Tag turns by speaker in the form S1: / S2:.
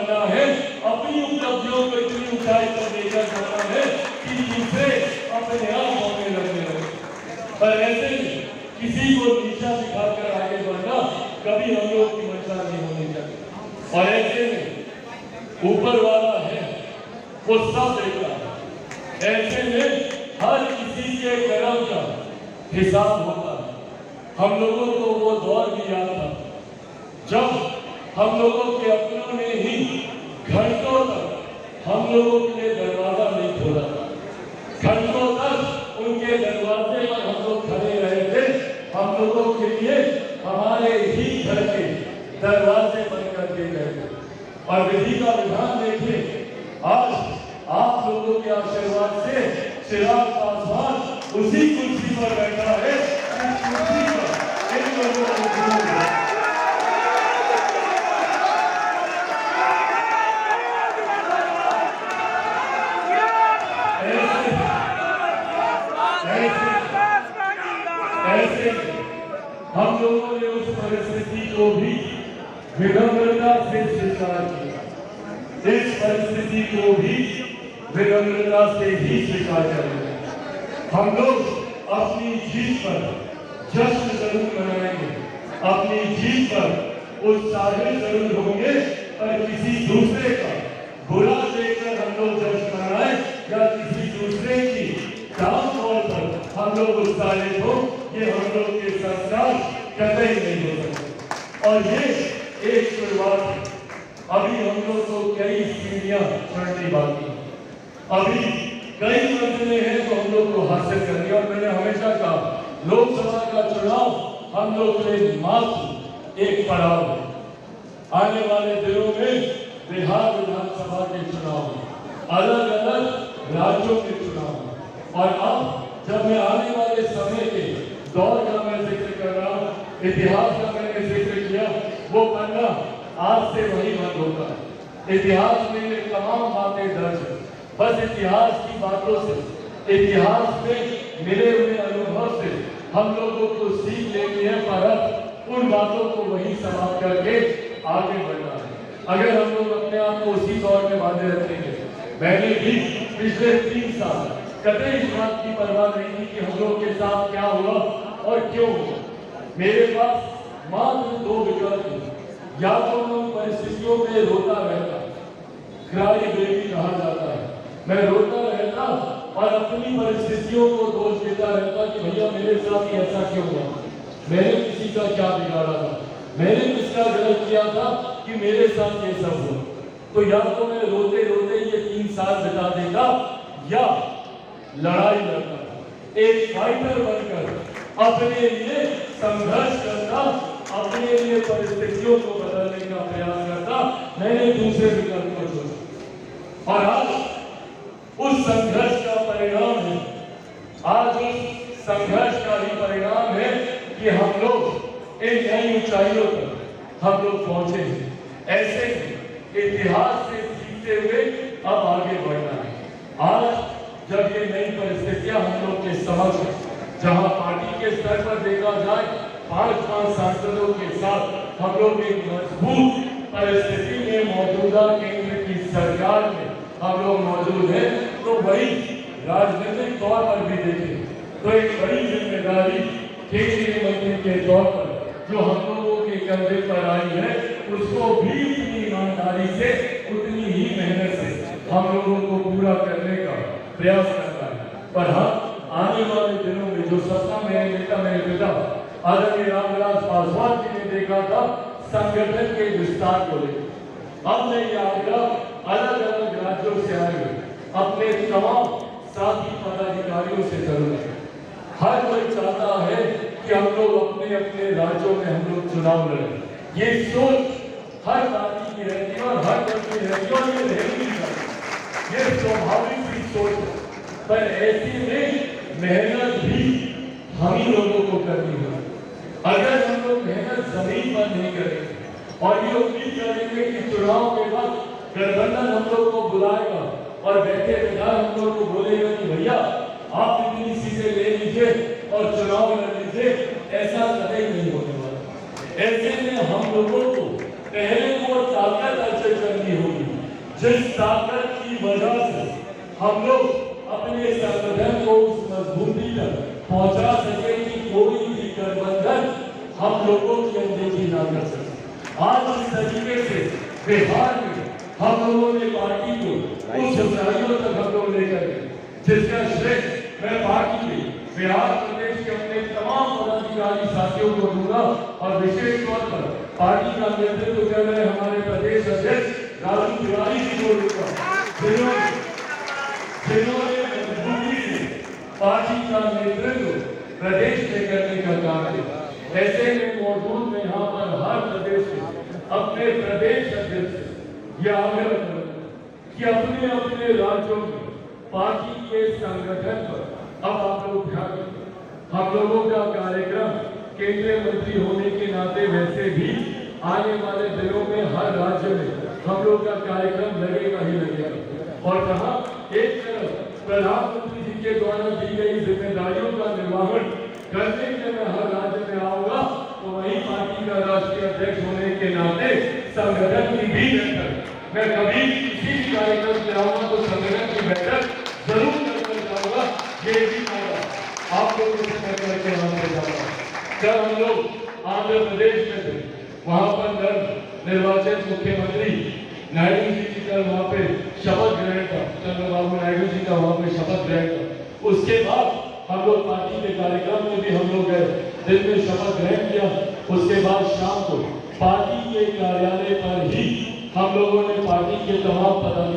S1: बनना है, अपनी उपलब्धियों को इतनी ऊंचाई पर लेकर जाना है कि दूसरे अपने आप होने लगने लगे। पर ऐसे में किसी को नीचा दिखाकर आगे बढ़ना कभी हम लोग की मंशा नहीं होनी चाहिए। और ऐसे में ऊपर वाला है वो सब देखता है। ऐसे में हर किसी के कर्म का हिसाब होता है। हम लोगों को वो दौर भी याद था जब हम लोगों के अपनों ने ही घंटों तक हम लोगों के लिए दरवाजा नहीं खोला था। घंटों तक उनके दरवाजे पर हम लोग खड़े रहे थे। हम लोगों के लिए हमारे ही घर के दरवाजे बंद कर दिए गए थे। और विधि का विधान देखिए, आज आप लोगों के आशीर्वाद से चिराग पासवान उसी कुर्सी पर बैठा है। इस कुर्सी पर इन लोगों को ऐसे हम लोगों ने उस परिस्थिति को भी विनम्रता से स्वीकार किया। इस परिस्थिति को भी विनम्रता से ही स्वीकार करेंगे। हम लोग अपनी जीत पर जश्न जरूर मनाएंगे, अपनी जीत पर उत्साहित जरूर होंगे, पर किसी दूसरे का बुरा देखकर हम लोग जश्न मनाएं या किसी दूसरे की डाउनफॉल पर हम लोग उत्साहित हो, ये हम लोग के संस्कार कतई नहीं हो सकते। और ये एक शुरुआत है। अभी हम लोग को कई सीढ़ियां चढ़नी बाकी है, अभी कई मंजिलें हैं तो हम लोग को हासिल करनी। और मैंने हमेशा कहा, लोकसभा का चुनाव हम लोग के लिए मात्र एक पड़ाव है। आने वाले दिनों में बिहार विधानसभा के चुनाव में, अलग अलग राज्यों के चुनाव में, और अब जब मैं आने वाले समय के दौर का मैं जिक्र कर रहा हूँ, इतिहास का मैंने जिक्र किया, वो पन्ना आज से वही बंद होता है। इतिहास में ये तमाम बातें दर्ज है। बस इतिहास की बातों से, इतिहास में मिले हुए अनुभव से हम लोगों को सीख लेनी है, पर उन बातों को वही समाप्त करके आगे बढ़ना है। अगर हम लोग अपने आप को उसी दौर में बांधे रखेंगे, मैंने भी पिछले 3 साल कतई इस बात की परवाह नहीं की कि हम लोग के साथ क्या हुआ और क्यों हुआ। मेरे पास मात्र 2 विकल्प थे। या तो मैं उन परिस्थितियों में रोता रहता, क्राई बेबी कहा जाता है, मैं रोता रहता और अपनी परिस्थितियों को दोष देता रहता कि भैया मेरे साथ ही ऐसा क्यों हुआ, मैंने किसी का क्या बिगाड़ा था, मैंने किसका गलत किया था कि मेरे साथ ये सब हुआ। तो या तो मैं रोते रोते ये 3 साल बिता देता, या लड़ाई लड़ता, एक फाइटर बनकर अपने लिए संघर्ष करता, अपने लिए परिस्थितियों को बदलने का प्रयास करता। मैंने दूसरे विकल्प को चुना और आज उस संघर्ष का परिणाम है, आज उस संघर्ष का ही परिणाम है कि हम लोग इन नई ऊंचाइयों पर हम लोग पहुंचे हैं। ऐसे इतिहास से सीखते हुए अब आगे बढ़ना है। आज जब ये नई परिस्थितियां हम लोग के समक्ष, जहां पार्टी के स्तर पर देखा जाए 5 सांसदों के साथ हम लोग एक मजबूत परिस्थिति में मौजूदा केंद्र की सरकार में हम लोग मौजूद हैं, तो वही राजनीतिक तौर पर भी देखें तो एक बड़ी जिम्मेदारी केंद्रीय मंत्री के तौर पर जो हम लोगों के कंधे पर आई है, उसको भी उतनी ईमानदारी से, उतनी ही मेहनत से हम लोगों को पूरा करने का प्रयास करता है। पर हाँ, आने वाले दिनों में जो सपना मेरे नेता, मेरे पिता आदरणीय रामविलास पासवान जी ने देखा था संगठन के विस्तार को लेकर, हमने ये आग्रह अलग अलग राज्यों से आए हुए अपने तमाम साथी पदाधिकारियों से जरूर है। हर कोई चाहता है कि हम लोग अपने अपने राज्यों में हम लोग चुनाव लड़ें। ये सोच हर पार्टी की रहती है और हर दल की रहती है, और ये रहनी चाहिए, ये स्वाभाविक सी सोच है। पर ऐसी में मेहनत भी हम ही लोगों को करनी है। अगर हम लोग मेहनत जमीन पर नहीं करेंगे और ये उम्मीद करेंगे कि चुनाव के बाद गठबंधन हम लोग को बुलाएगा और बैठे बिठाए हम लोग को बोलेगा कि भैया आप इतनी सीटें ले लीजिए और चुनाव लड़ लीजिए, ऐसा कभी नहीं होने वाला। ऐसे में हम लोगों को पहले वो ताकत अर्जित करनी होगी जिस ताकत की वजह से हम लोग अपने संगठन को उस मजबूती तक पहुंचा सके कि कोई भी गठबंधन हम लोगों की अनदेखी ना कर सके। आज इस तरीके से बिहार में हम लोगों ने पार्टी को उस ऊंचाइयों तक हम लोग लेकर गए, जिसका श्रेय मैं पार्टी के बिहार प्रदेश के अपने तमाम पदाधिकारी साथियों को दूंगा और विशेष तौर पर पार्टी का नेतृत्व कर रहे हमारे प्रदेश अध्यक्ष राजू तिवारी जी को दूंगा, जिन्होंने मजबूती से पार्टी का नेतृत्व प्रदेश में करने का काम किया। ऐसे में मौजूद में यहाँ पर हर प्रदेश में अपने प्रदेश अध्यक्ष या कि अपने अपने राज्यों में पार्टी के संगठन पर अब आप लोग ध्यान दें। हम लोगों का कार्यक्रम केंद्रीय मंत्री होने के नाते वैसे भी आने वाले दिनों में हर राज्य में हम लोग का कार्यक्रम लगेगा ही लगेगा। और जहाँ एक तरफ प्रधानमंत्री जी के द्वारा दी गई जिम्मेदारियों का निर्वहन करने के मैं हर राज्य में आऊंगा, तो वही पार्टी का राष्ट्रीय अध्यक्ष होने के नाते संगठन की भी बैठक मैं कभी किसी भी कार्यक्रम में आऊंगा तो संगठन की बैठक जरूर करकर जाऊंगा। ये भी आप लोगों से मैं करके वहां पे जाऊंगा। जब हम लोग आंध्र प्रदेश में थे, वहां पर निर्वाचित मुख्यमंत्री नायडू जी का वहां पे शपथ ग्रहण था, चंद्रबाबू नायडू जी का वहां पे शपथ ग्रहण था। उसके बाद हम लोग पार्टी के कार्यक्रम में भी हम लोग गए, दिन में शपथ ग्रहण किया। उसके बाद शाम को पार्टी के कार्यालय पर ही हम लोगों ने पार्टी के तमाम पदाधिकारी